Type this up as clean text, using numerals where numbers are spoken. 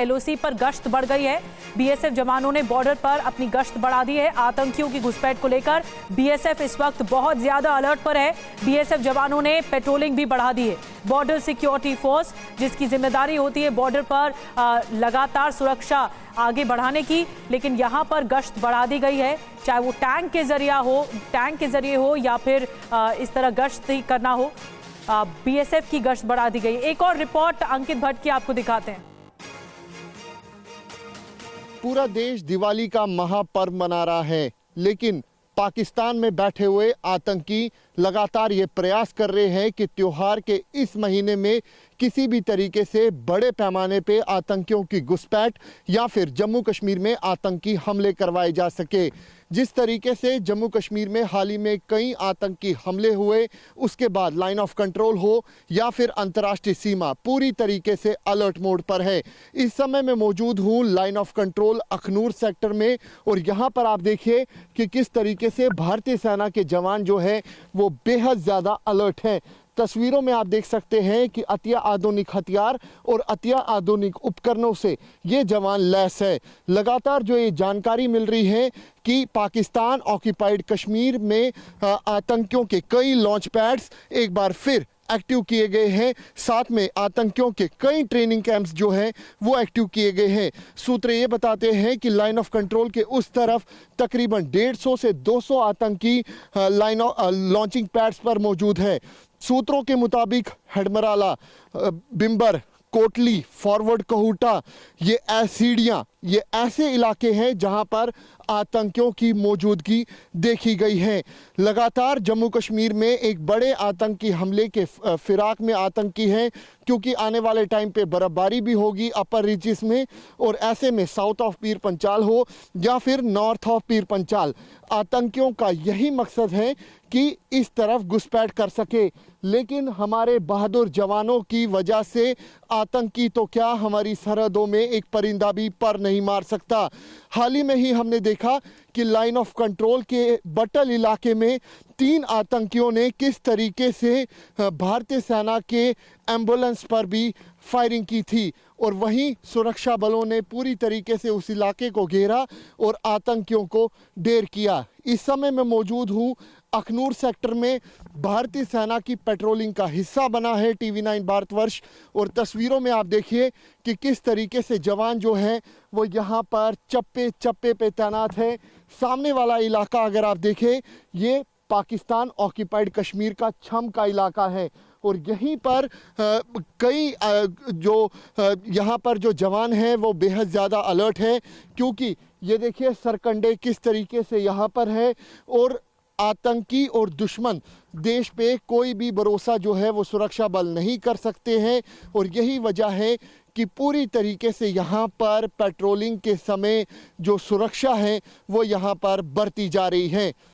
LOC पर गश्त बढ़ गई है। बीएसएफ जवानों ने बॉर्डर पर अपनी गश्त बढ़ा दी है। आतंकियों की घुसपैठ को लेकर बीएसएफ इस वक्त बहुत ज्यादा अलर्ट पर है। बीएसएफ जवानों ने पेट्रोलिंग भी बढ़ा दी है। बॉर्डर सिक्योरिटी फोर्स, जिसकी जिम्मेदारी होती है बॉर्डर पर लगातार सुरक्षा आगे बढ़ाने की, लेकिन यहां पर गश्त बढ़ा दी गई है। चाहे वो टैंक के जरिए हो या फिर इस तरह गश्त ही करना हो, बीएसएफ की गश्त बढ़ा दी गई। एक और रिपोर्ट अंकित भट्ट की आपको दिखाते हैं। पूरा देश दिवाली का महापर्व मना रहा है, लेकिन पाकिस्तान में बैठे हुए आतंकी लगातार ये प्रयास कर रहे हैं कि त्योहार के इस महीने में किसी भी तरीके से बड़े पैमाने पे आतंकियों की घुसपैठ या फिर जम्मू कश्मीर में आतंकी हमले करवाए जा सके। जिस तरीके से जम्मू कश्मीर में हाल ही में कई आतंकी हमले हुए, उसके बाद लाइन ऑफ कंट्रोल हो या फिर अंतर्राष्ट्रीय सीमा पूरी तरीके से अलर्ट मोड पर है। इस समय मैं मौजूद हूँ line of control Akhnoor sector में, और यहाँ पर आप देखिए कि किस तरीके से भारतीय सेना के जवान जो है वो बेहद ज़्यादा अलर्ट हैं। तस्वीरों में आप देख सकते हैं कि अति आधुनिक हथियार और अति आधुनिक उपकरणों से ये जवान लैस है। लगातार जो ये जानकारी मिल रही है कि पाकिस्तान ऑक्यूपाइड कश्मीर में आतंकियों के कई लॉन्च पैड्स एक बार फिर एक्टिव किए गए हैं। साथ में आतंकियों के कई ट्रेनिंग कैंप्स जो हैं वो एक्टिव किए गए हैं। सूत्र ये बताते हैं कि लाइन ऑफ कंट्रोल के उस तरफ तकरीबन 150 से 200 आतंकी लॉन्चिंग पैड्स पर मौजूद हैं। सूत्रों के मुताबिक हेडमराला, बिम्बर, कोटली, फॉरवर्ड कहूटा, ये सीढ़ियाँ, ये ऐसे इलाके हैं जहां पर आतंकियों की मौजूदगी देखी गई है। लगातार जम्मू कश्मीर में एक बड़े आतंकी हमले के फिराक में आतंकी हैं, क्योंकि आने वाले टाइम पे बर्फबारी भी होगी अपर रीचेस में, और ऐसे में साउथ ऑफ पीर पंचाल हो या फिर नॉर्थ ऑफ पीर पंचाल, आतंकियों का यही मकसद है कि इस तरफ घुसपैठ कर सके। लेकिन हमारे बहादुर जवानों की वजह से आतंकी तो क्या, हमारी सरहदों में एक परिंदा भी पर नहीं मार सकता। हाल ही में ही हमने देखा कि लाइन ऑफ कंट्रोल के बटल इलाके में 3 आतंकियों ने किस तरीके से भारतीय सेना के एम्बुलेंस पर भी फायरिंग की थी, और वहीं सुरक्षा बलों ने पूरी तरीके से उस इलाके को घेरा और आतंकियों को ढेर किया। इस समय मैं मौजूद हूँ अखनूर सेक्टर में। भारतीय सेना की पेट्रोलिंग का हिस्सा बना है TV9 भारतवर्ष, और तस्वीरों में आप देखिए कि किस तरीके से जवान जो हैं वो यहाँ पर चप्पे चप्पे पे तैनात है। सामने वाला इलाका अगर आप देखें, ये पाकिस्तान ऑक्यूपाइड कश्मीर का छम का इलाका है, और यहीं पर कई यहाँ पर जो जवान हैं वो बेहद ज़्यादा अलर्ट है, क्योंकि ये देखिए सरकंडे किस तरीके से यहाँ पर है, और आतंकी और दुश्मन देश पे कोई भी भरोसा जो है वो सुरक्षा बल नहीं कर सकते हैं। और यही वजह है कि पूरी तरीके से यहाँ पर पेट्रोलिंग के समय जो सुरक्षा है वो यहाँ पर बढ़ती जा रही है।